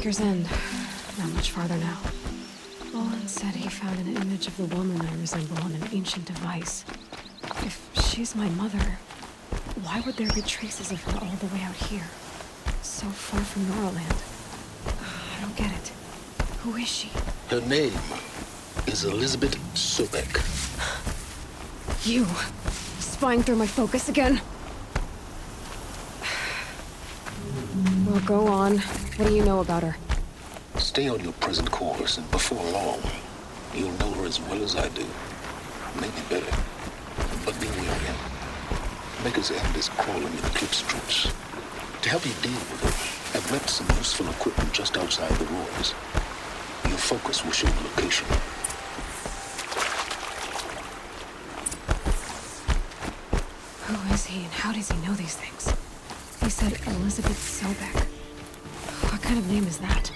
Baker's End. Not much farther now. Olin said he found an image of the woman I resemble on an ancient device. If she's my mother, why would there be traces of her all the way out here? So far from Norland. I don't get it. Who is she? Her name is Elizabeth Sobek. You! Spying through my focus again? Well, go on. What do you know about her? Stay on your present course, and before long, you'll know her as well as I do. Maybe better. But be wary. Baker's End is crawling with eclipse troops. To help you deal with it, I've left some useful equipment just outside the ruins. Your focus will show the location. Who is he and how does he know these things? He said Elizabeth Sobek. What kind of name is that?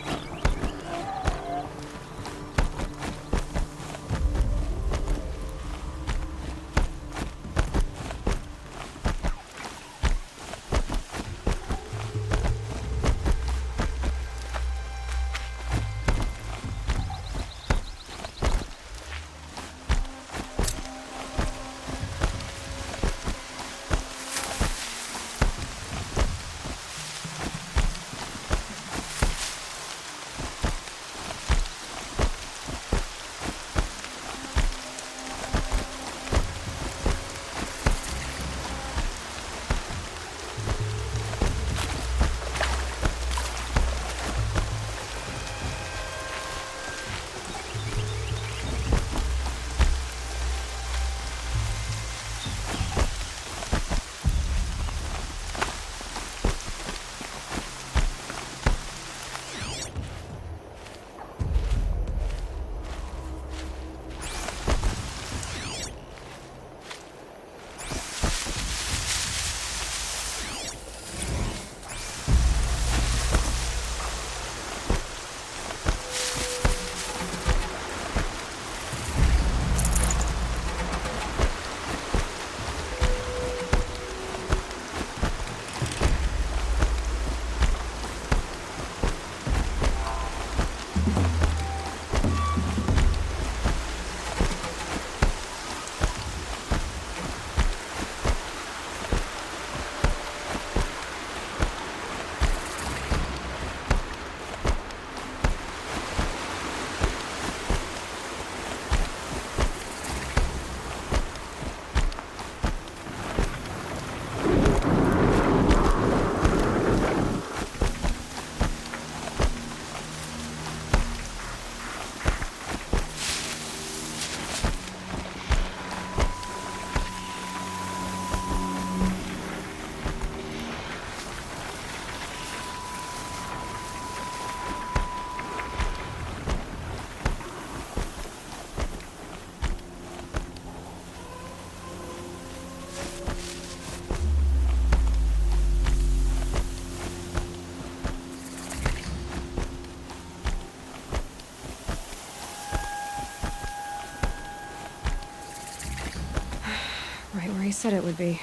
Right where he said it would be.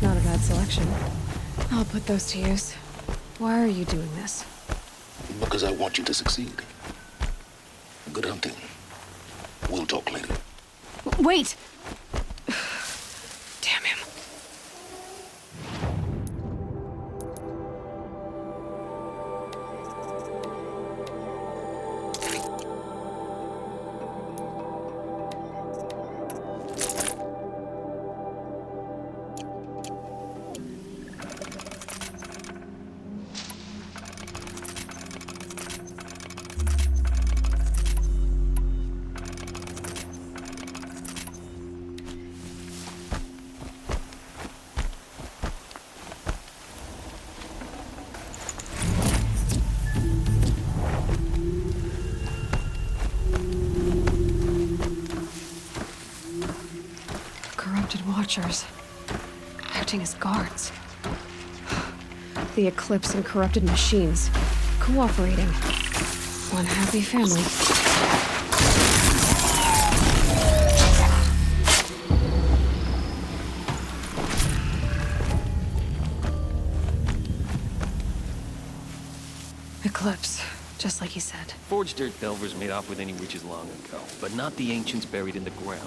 Not a bad selection. I'll put those to use. Why are you doing this? Because I want you to succeed. Good hunting. We'll talk later. Wait! Damn him. Watchers, acting as guards. The Eclipse and corrupted machines, cooperating. One happy family. eclipse, just like he said. Forged dirt delvers made off with any riches long ago, but not the ancients buried in the ground.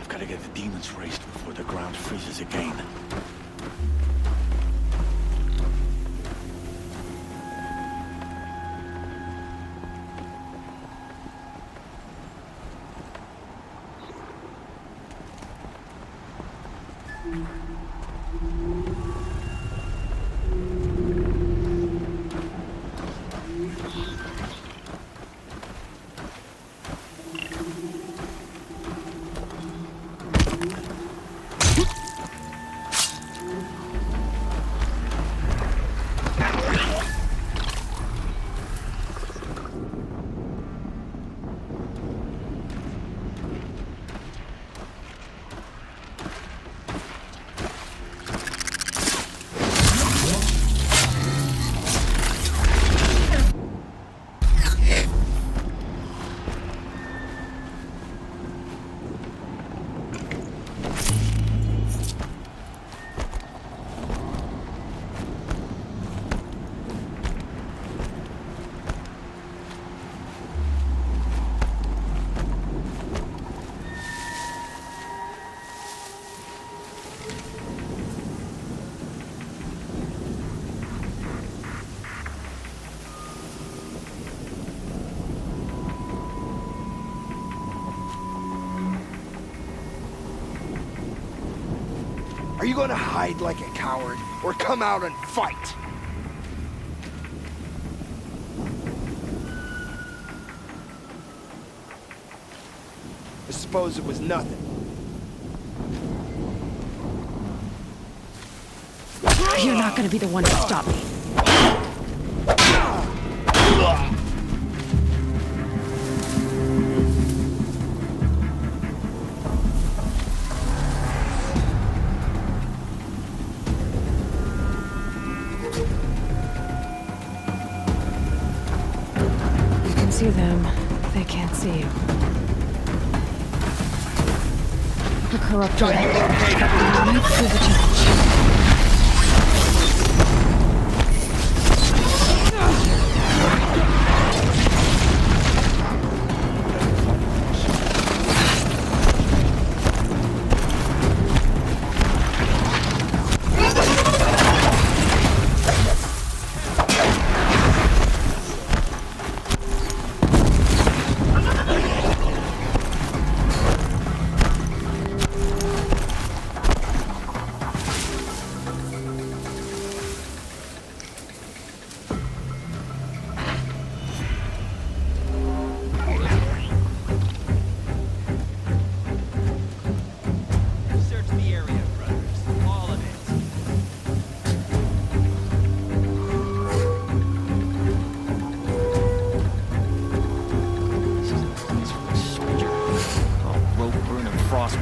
Gotta get the demons raised before the ground freezes again. Are you gonna hide like a coward, or come out and fight? I suppose it was nothing. You're not gonna be the one to stop me. You can see them. They can't see you. A corrupt rat. Right through the challenge.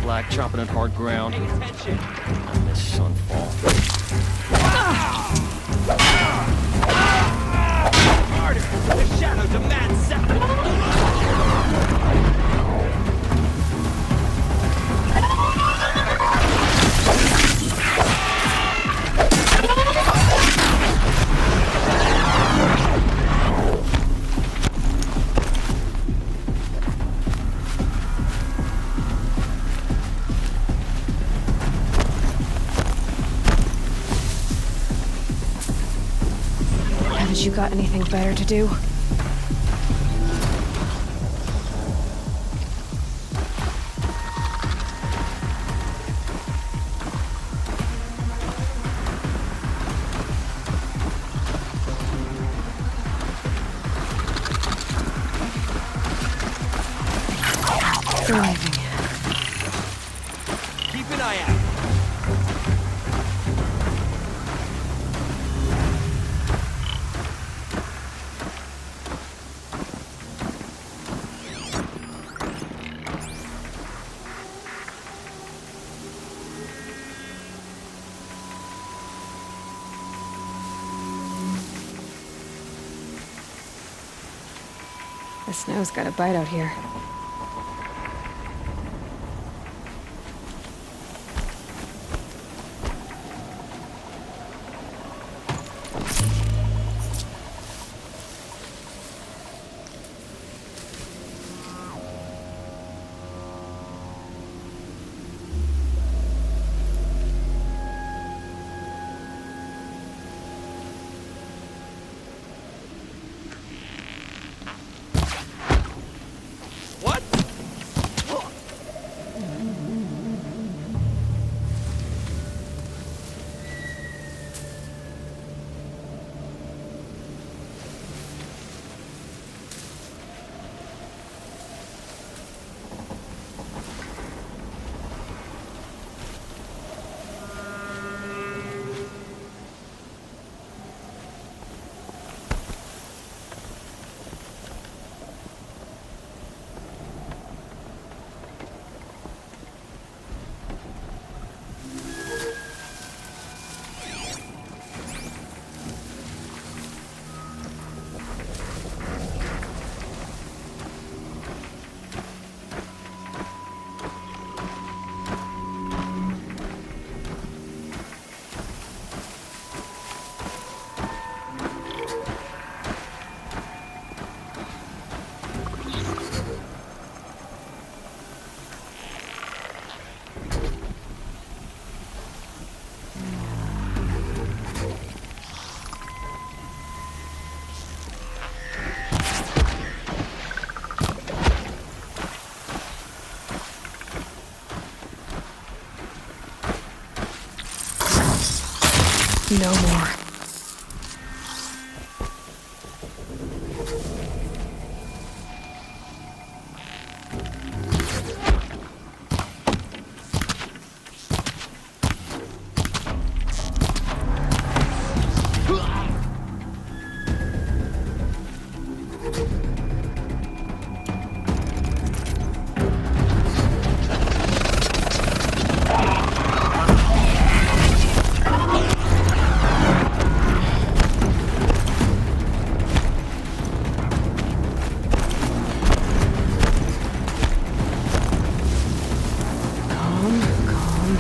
Black, chopping at hard ground. Pay attention. I miss Sunfall. Harder! The shadow demands You got anything better to do? They're leaving. Keep an eye out. The snow's got a bite out here. What? No more. Calm, calm.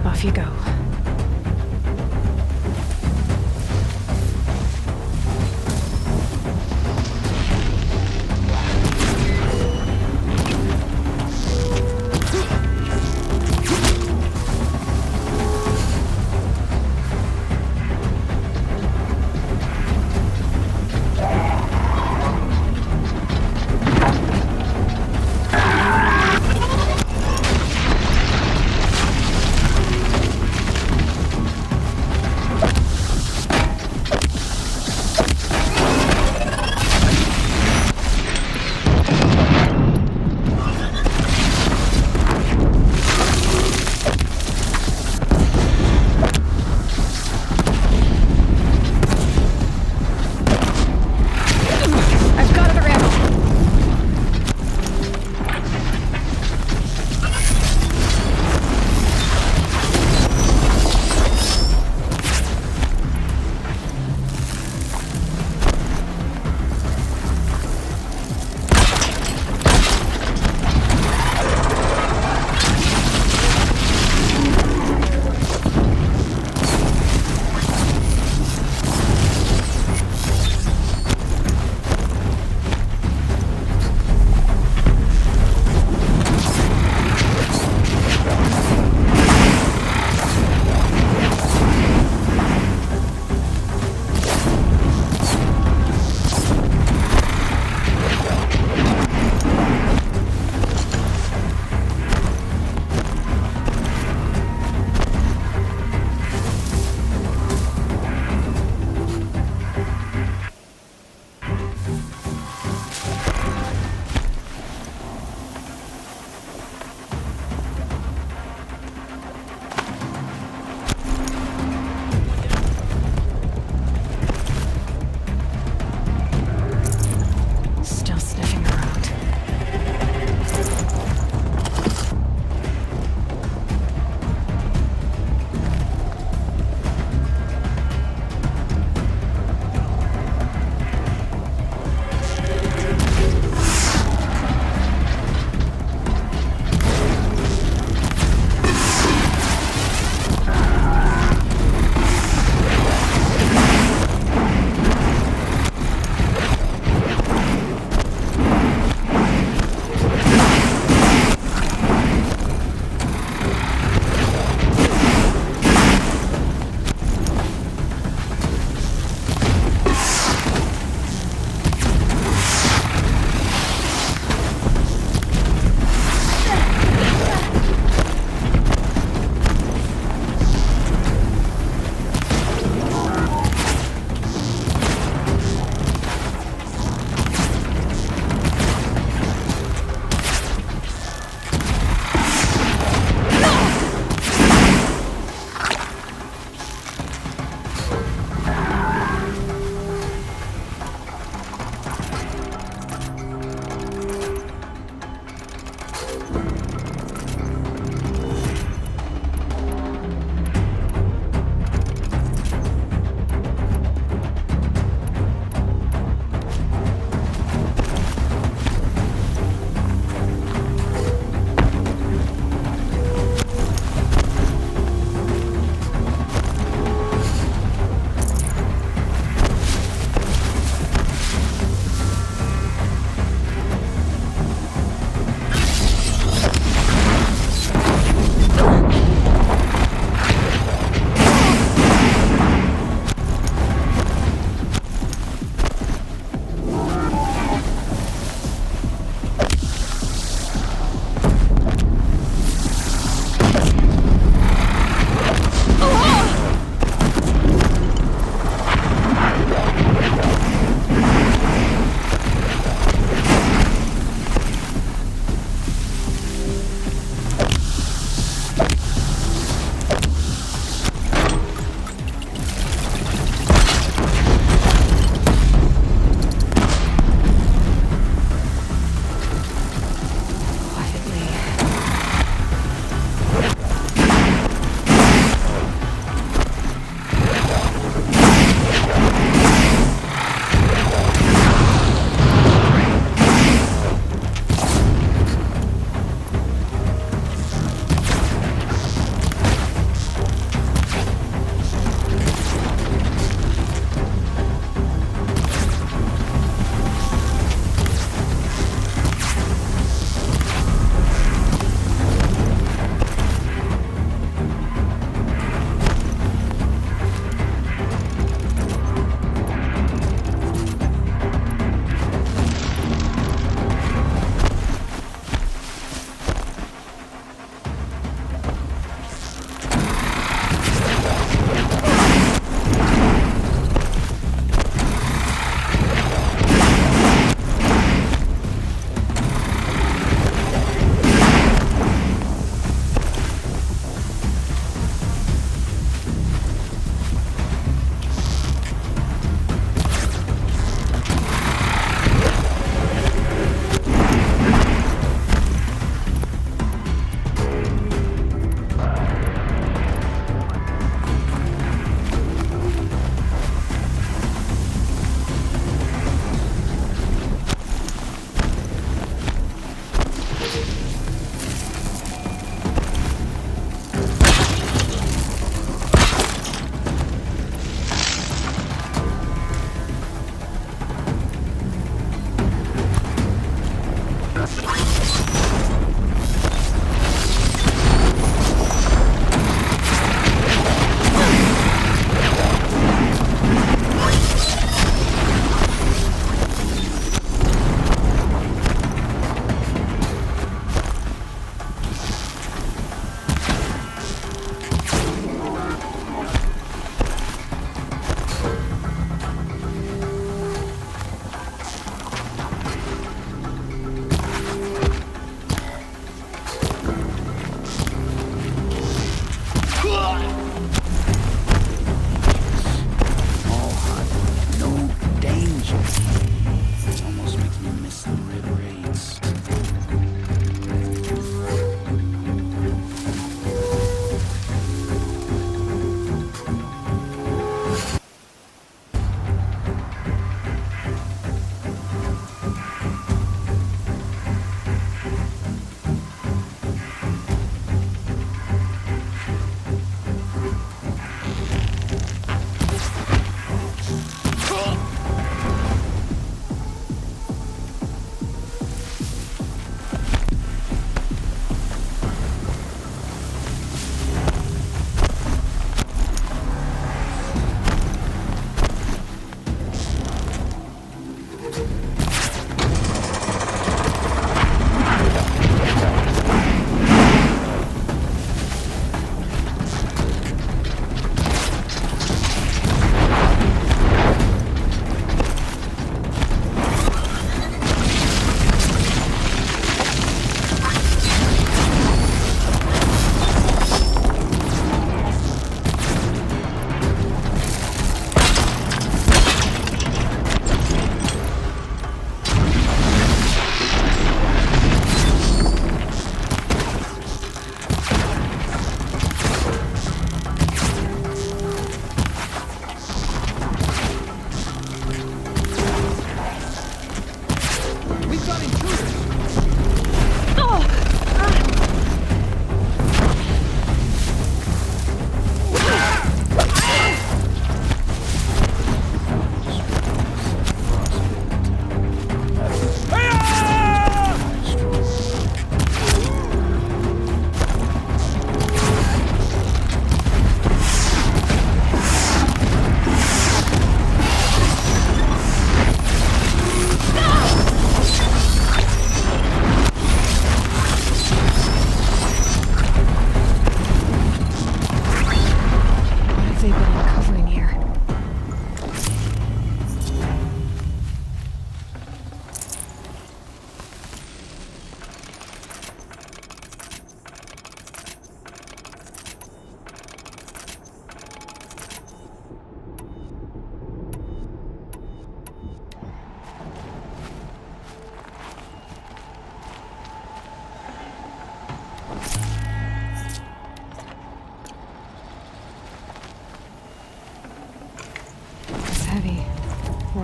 Off you go.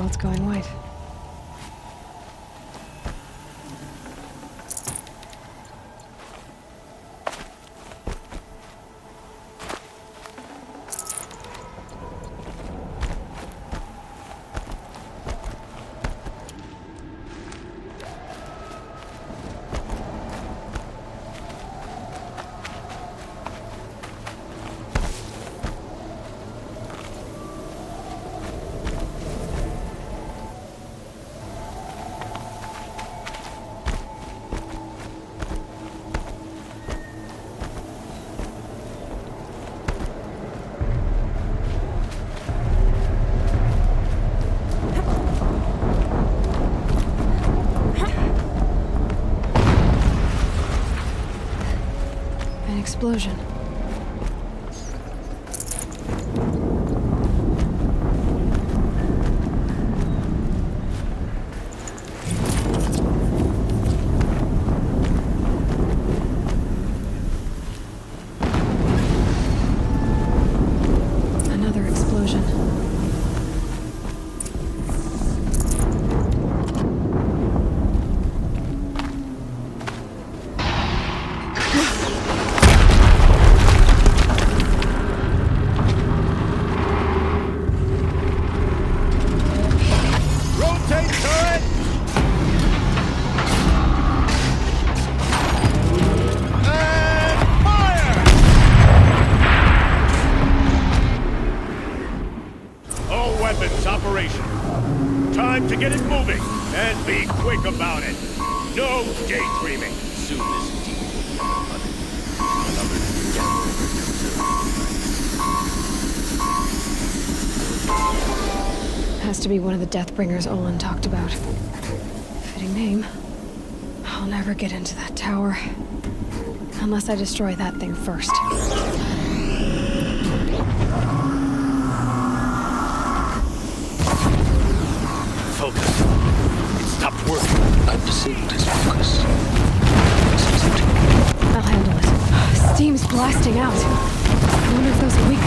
it's going white. An explosion. Another explosion. Rotate turret! And fire! All weapons operational. Time to get it moving, and be quick about it. No daydreaming. Soon this deep will be unplugged. Another Has to be one of the Deathbringers Olin talked about. Fitting name. I'll never get into that tower. Unless I destroy that thing first. Focus. It stopped working. I've disabled his focus. I'll handle it. Steam's blasting out. I wonder if those are weak.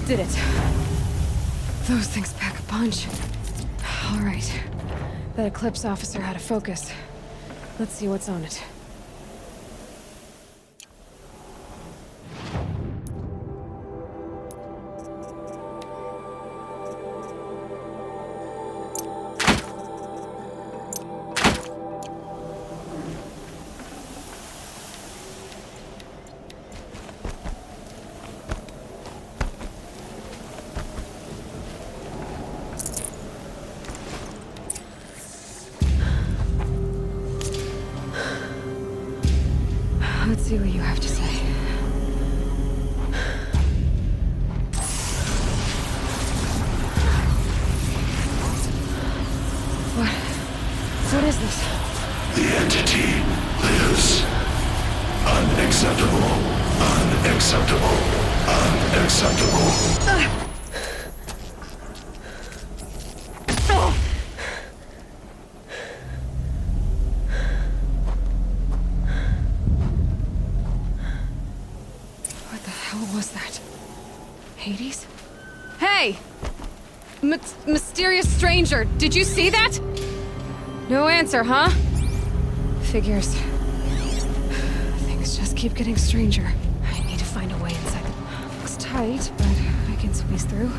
Did it. Those things pack a punch. All right. That Eclipse officer had a focus. Let's see what's on it. Let's see what you have to say. What is this? The entity lives. Unacceptable. Unacceptable. Unacceptable. What the hell was that? Hades? Hey! Mysterious stranger, did you see that? No answer, huh? Figures. Things just keep getting stranger. I need to find a way inside. Looks tight, but I can squeeze through.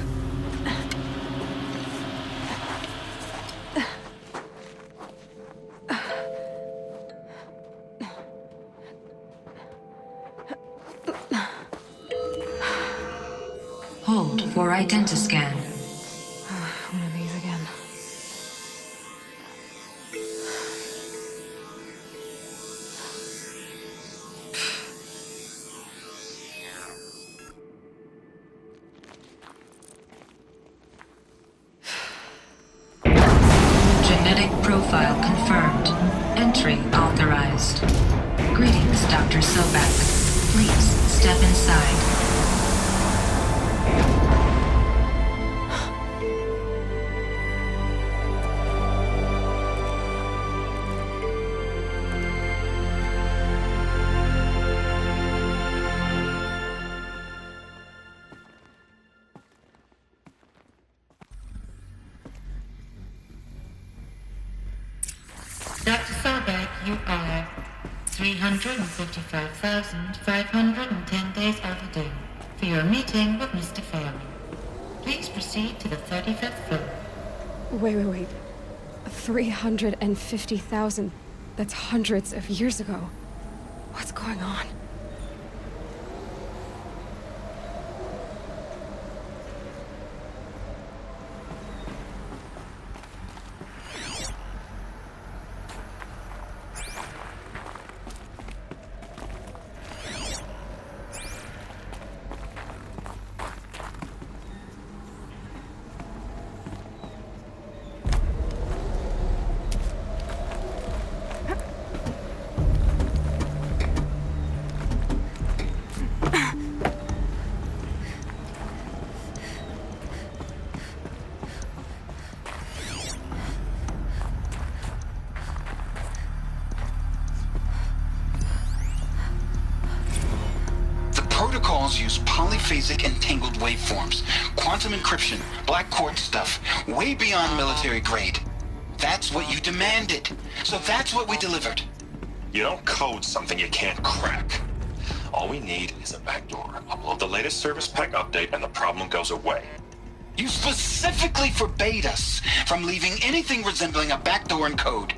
Hold for identiscan. One of these again. Genetic profile confirmed. Entry authorized. Greetings, Dr. Sobek. Please step inside. Dr. Sobek, you are 355,510 days overdue for your meeting with Mr. Fairman. Please proceed to the 35th floor. Wait. 350,000. That's hundreds of years ago. What's going on? Protocols use polyphasic entangled waveforms, quantum encryption, black quartz stuff, way beyond military grade. That's what you demanded, so that's what we delivered. You don't code something you can't crack. All we need is a backdoor. Upload the latest service pack update and the problem goes away. You specifically forbade us from leaving anything resembling a backdoor in code.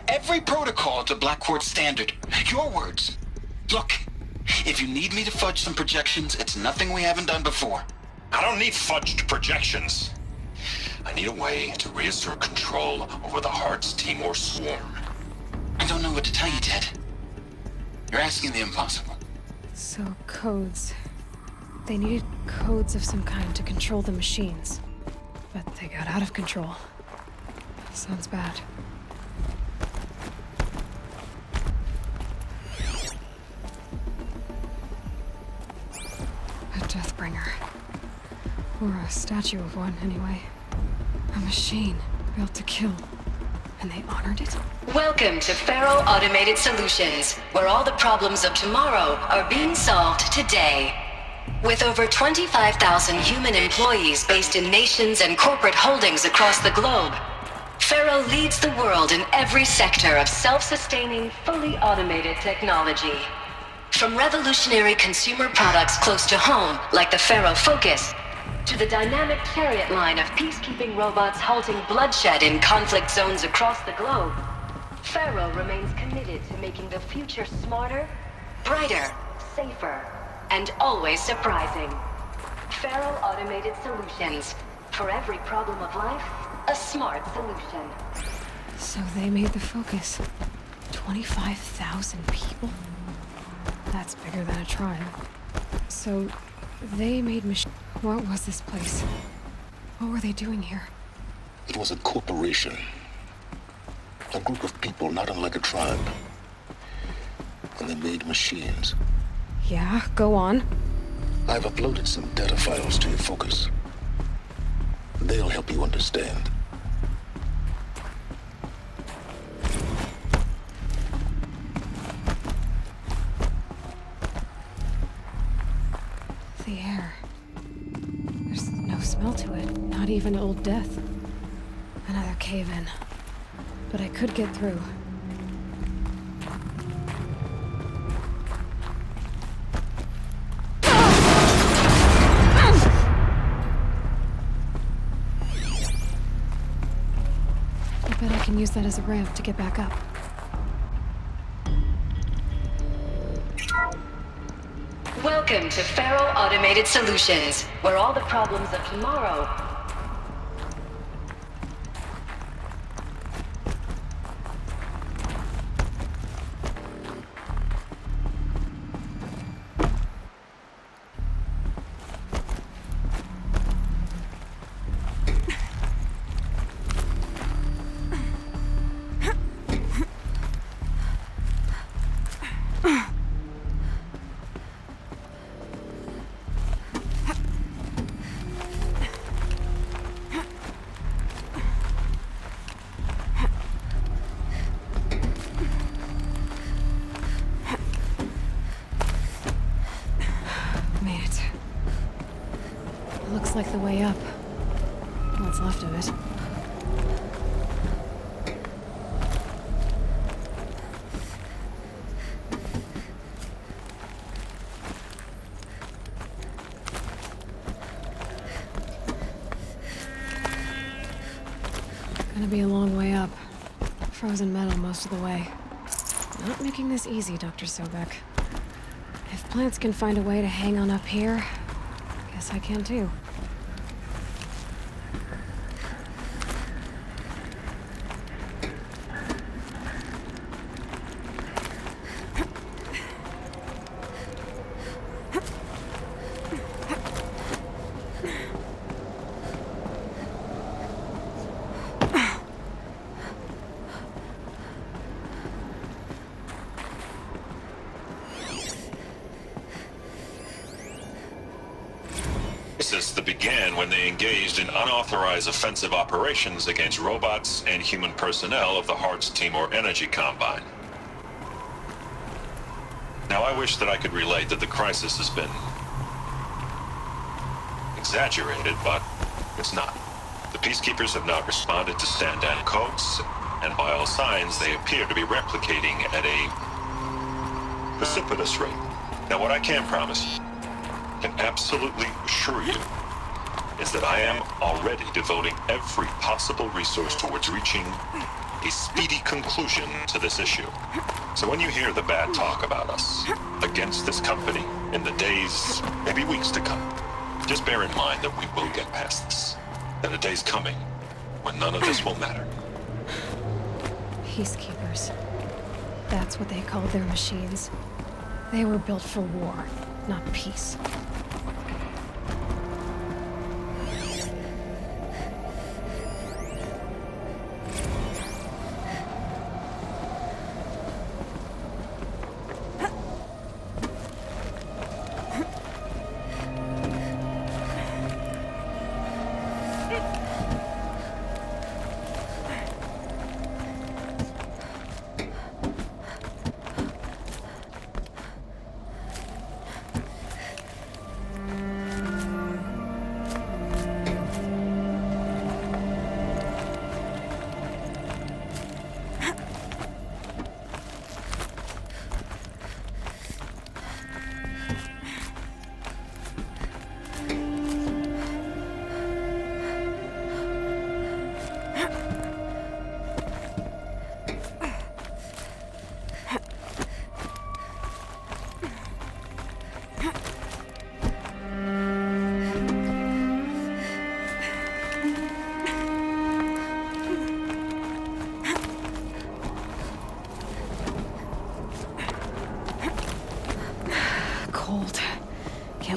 Every protocol to black quartz standard. Your words. Look, if you need me to fudge some projections, it's nothing we haven't done before. I don't need fudged projections. I need a way to reassert control over the Heart's Timor swarm. I don't know what to tell you, Ted. You're asking the impossible. So, codes. They needed codes of some kind to control the machines. But they got out of control. Sounds bad. A Deathbringer. Or a statue of one, anyway. A machine built to kill. And they honored it? Welcome to Faro Automated Solutions, where all the problems of tomorrow are being solved today. With over 25,000 human employees based in nations and corporate holdings across the globe, Faro leads the world in every sector of self-sustaining, fully automated technology. From revolutionary consumer products close to home, like the Faro Focus, to the dynamic chariot line of peacekeeping robots halting bloodshed in conflict zones across the globe, Faro remains committed to making the future smarter, brighter, safer, and always surprising. Faro Automated Solutions. For every problem of life, a smart solution. So they made the Focus. 25,000 people? That's bigger than a tribe. So they made What was this place? What were they doing here? It was a corporation. A group of people not unlike a tribe. And they made machines. Yeah, go on. I've uploaded some data files to your Focus. They'll help you understand. The air. There's no smell to it, not even Old Death. Another cave-in. But I could get through. I bet I can use that as a ramp to get back up. Welcome to Faro Automated Solutions, where all the problems of tomorrow like the way up. What's left of it. Gonna be a long way up. Frozen metal most of the way. Not making this easy, Dr. Sobek. If plants can find a way to hang on up here, guess I can too. That began when they engaged in unauthorized offensive operations against robots and human personnel of the Hearts Timor Energy Combine. Now, I wish that I could relate that the crisis has been exaggerated, but it's not. The peacekeepers have not responded to stand-down codes, and by all signs, they appear to be replicating at a precipitous rate. Now, what I can promise you, can absolutely assure you, is that I am already devoting every possible resource towards reaching a speedy conclusion to this issue. So when you hear the bad talk about us against this company in the days, maybe weeks to come, just bear in mind that we will get past this. That a day's coming when none of this will matter. Peacekeepers. That's what they called their machines. They were built for war, not peace.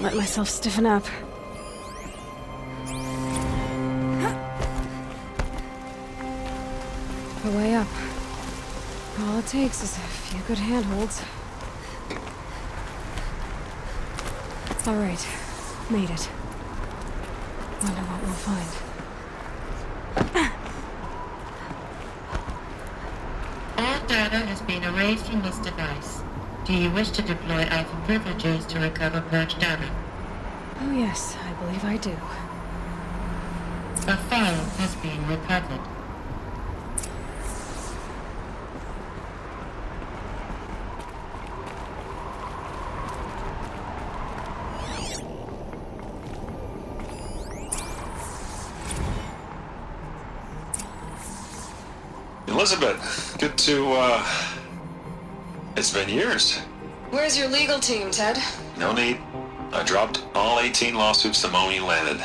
Can't let myself stiffen up. The way up. All it takes is a few good handholds. All right. Made it. Wonder what we'll find. All data has been erased from this device. Do you wish to deploy alpha privileges to recover purged data? Oh yes, I believe I do. A file has been recovered. Elizabeth, good to, it's been years. Where's your legal team, Ted? No need. I dropped all 18 lawsuits the moment you landed.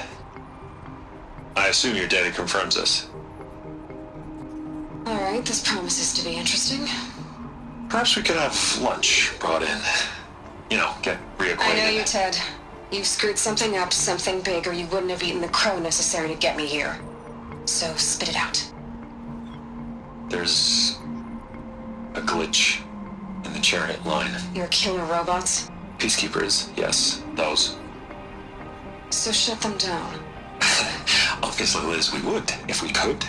I assume your data confirms this. All right, this promises to be interesting. Perhaps we could have lunch brought in. You know, get reacquainted. I know you, Ted. You've screwed something up, something big, or you wouldn't have eaten the crow necessary to get me here. So spit it out. There's a glitch in the chariot line. Your killer robots? Peacekeepers, yes, those. So shut them down. Obviously, Liz, we would, if we could.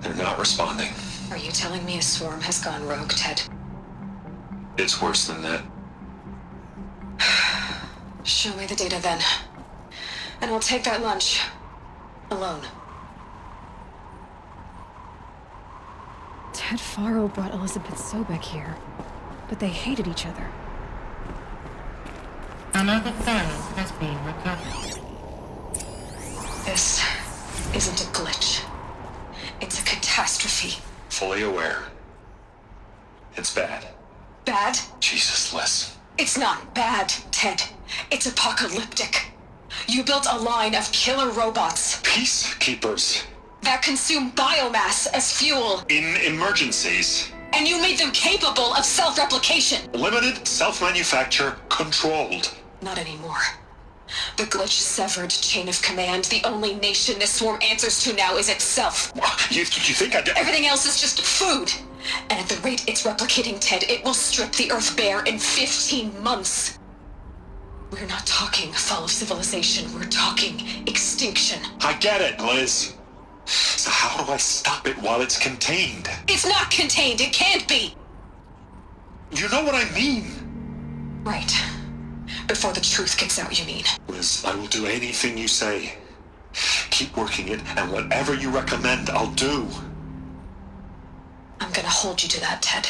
They're not responding. Are you telling me a swarm has gone rogue, Ted? It's worse than that. Show me the data then. And I'll take that lunch. Alone. Ted Faro brought Elizabeth Sobek here, but they hated each other. Another file has been recovered. This isn't a glitch. It's a catastrophe. Fully aware. It's bad. Bad? Jesus, Liz. It's not bad, Ted. It's apocalyptic. You built a line of killer robots Peacekeepers. that consume biomass as fuel, In emergencies. and you made them capable of self-replication. Limited, self-manufacture, controlled. Not anymore. The glitch severed chain of command. The only nation this swarm answers to now is itself. You think I did? Everything else is just food. And at the rate it's replicating, Ted, it will strip the Earth bare in 15 months. We're not talking fall of civilization. We're talking extinction. I get it, Liz. So how do I stop it while it's contained? It's not contained. It can't be. You know what I mean. Right. Before the truth gets out, you mean? Liz, I will do anything you say. Keep working it, and whatever you recommend, I'll do. I'm gonna hold you to that, Ted.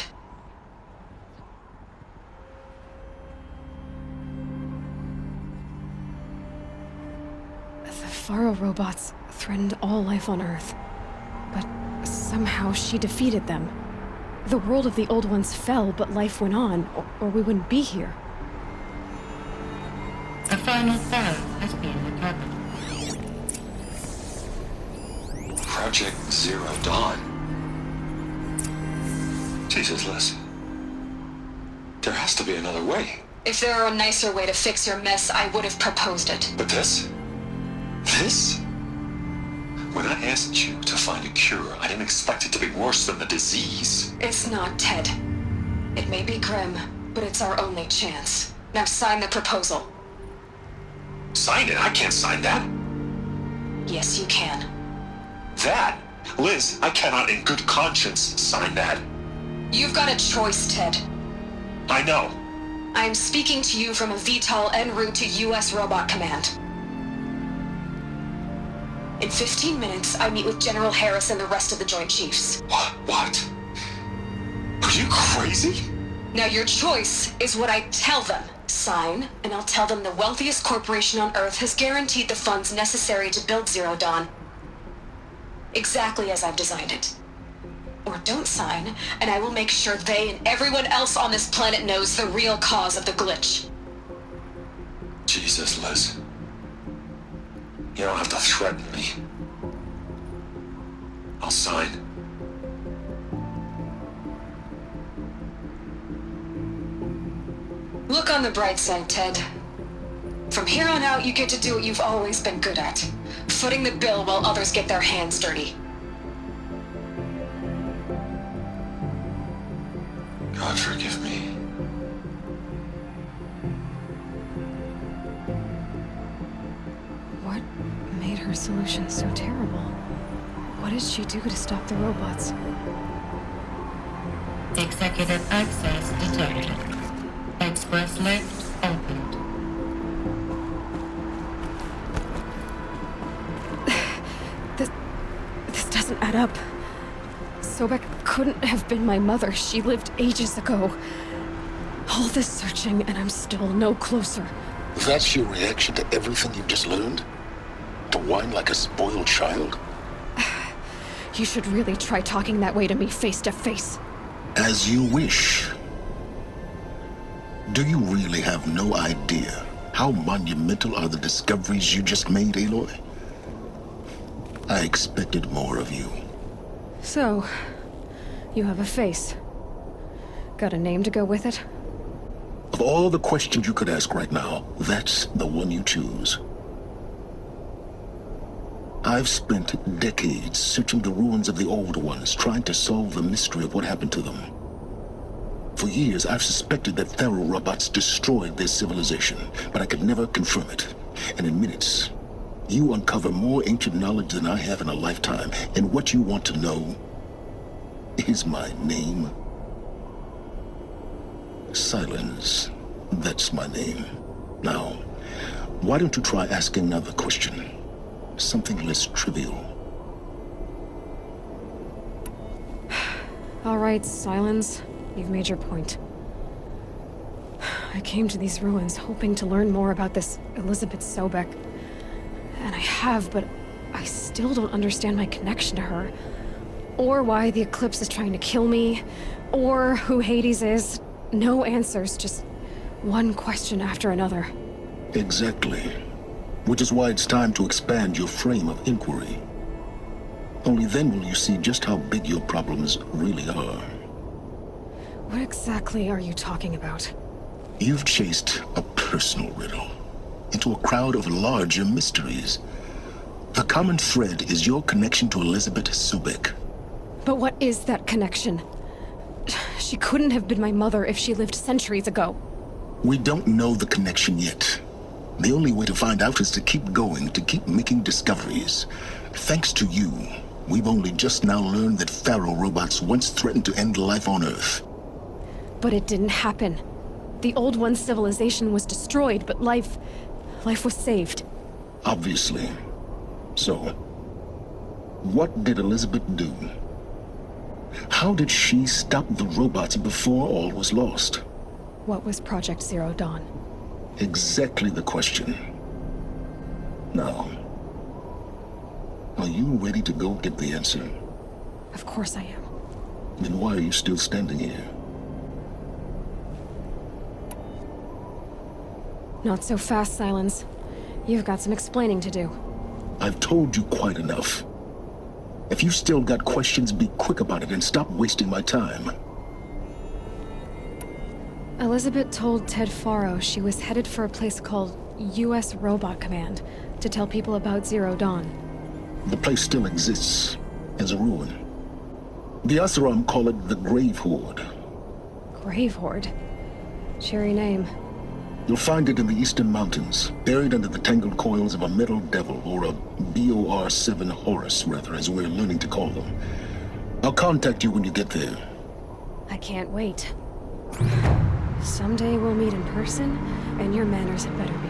The Faro robots threatened all life on Earth, but somehow she defeated them. The world of the old ones fell, but life went on, or we wouldn't be here. A final file has been recovered. Project Zero Dawn. Jesus, Liz. There has to be another way. If there were a nicer way to fix your mess, I would have proposed it. But this? This? When I asked you to find a cure, I didn't expect it to be worse than the disease. It's not, Ted. It may be grim, but it's our only chance. Now sign the proposal. Sign it? I can't sign that. Yes, you can. That? Liz, I cannot in good conscience sign that. You've got a choice, Ted. I know. I'm speaking to you from a VTOL en route to U.S. Robot Command. In 15 minutes, I meet with General Harris and the rest of the Joint Chiefs. What? Are you crazy? Now your choice is what I tell them. Sign, and I'll tell them the wealthiest corporation on Earth has guaranteed the funds necessary to build Zero Dawn. Exactly as I've designed it. Or don't sign, and I will make sure they and everyone else on this planet knows the real cause of the glitch. Jesus, Liz. You don't have to threaten me. I'll sign. Look on the bright side, Ted. From here on out, you get to do what you've always been good at. Footing the bill while others get their hands dirty. God forgive me. What made her solution so terrible? What did she do to stop the robots? Executive access detected. Express lift opened. This doesn't add up. Sobek couldn't have been my mother. She lived ages ago. All this searching, and I'm still no closer. That's your reaction to everything you've just learned? To whine like a spoiled child? You should really try talking that way to me face to face. As you wish. Do you really have no idea how monumental are the discoveries you just made, Aloy? I expected more of you. So, you have a face. Got a name to go with it? Of all the questions you could ask right now, that's the one you choose. I've spent decades searching the ruins of the old ones, trying to solve the mystery of what happened to them. For years, I've suspected that Thero robots destroyed their civilization, but I could never confirm it. And in minutes, you uncover more ancient knowledge than I have in a lifetime, and what you want to know is my name. Silence. That's my name. Now, why don't you try asking another question? Something less trivial. All right, Silence. You've made your point. I came to these ruins hoping to learn more about this Elizabeth Sobek. And I have, but I still don't understand my connection to her. Or why the Eclipse is trying to kill me. Or who Hades is. No answers, just one question after another. Exactly. Which is why it's time to expand your frame of inquiry. Only then will you see just how big your problems really are. What exactly are you talking about? You've chased a personal riddle into a crowd of larger mysteries. The common thread is your connection to Elizabeth Sobek. But what is that connection? She couldn't have been my mother if she lived centuries ago. We don't know the connection yet. The only way to find out is to keep going, to keep making discoveries. Thanks to you, we've only just now learned that Thero robots once threatened to end life on Earth. But it didn't happen. The Old One's civilization was destroyed, but life was saved. Obviously. So, what did Elizabeth do? How did she stop the robots before all was lost? What was Project Zero Dawn? Exactly the question. Now, are you ready to go get the answer? Of course I am. Then why are you still standing here? Not so fast, Silence. You've got some explaining to do. I've told you quite enough. If you've still got questions, be quick about it and stop wasting my time. Elizabeth told Ted Faro she was headed for a place called U.S. Robot Command to tell people about Zero Dawn. The place still exists as a ruin. The Asaram call it the Grave Horde. Grave Horde? Cheery name. You'll find it in the Eastern Mountains, buried under the tangled coils of a metal devil, or a BOR-7 Horus, rather, as we're learning to call them. I'll contact you when you get there. I can't wait. Someday we'll meet in person, and your manners had better be